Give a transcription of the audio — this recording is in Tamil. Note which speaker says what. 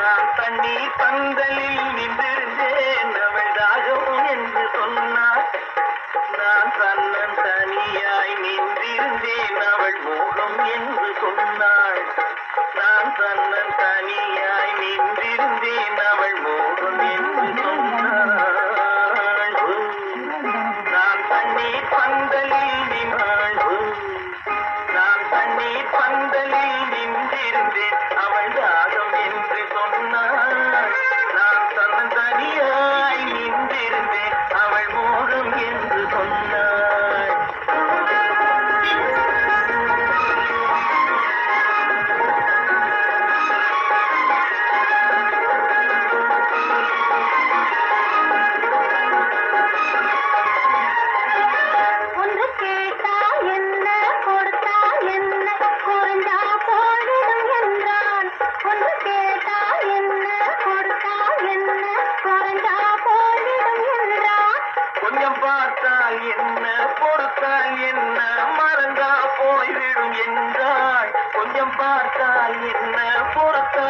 Speaker 1: நான் தண்ணீர் பந்தலில் நின்றிருந்தேன் அவள் தாகம் என்று சொன்னாள். நான் தன்னன் தனியாய் நின்றிருந்தேன் அவள் மோகம் என்று சொன்னாள். நான் தன்னன் தனியாய் நின்றிருந்தேன் அவள் மோகம் என்று சொன்னாள். நான் தண்ணீர் பந்தலில் நின்றாள். நான் தண்ணீர் பந்தலில் நின்றிருந்தேன் அவள் தாகம் என்று சொன்னாள். நான் தன்னன் தனியாய் நின்றிருந்தேன் அவள் மோகம் என்று சொன்னாள்.
Speaker 2: ஒன்று கேட்டால் என்ன கொடுத்தால் என்ன குறைஞ்சா போய்விடும் என்றான். ஒன்று கேட்டால் என்ன கொடுத்தால் என்ன குறைஞ்சா போய்விடும் என்றான்.
Speaker 1: கொஞ்சம் பார்த்தால் என்ன பொறுத்தால் என்ன மறந்தா போய்விடும் என்றாள். கொஞ்சம் பார்த்தால் என்ன பொறுத்தால்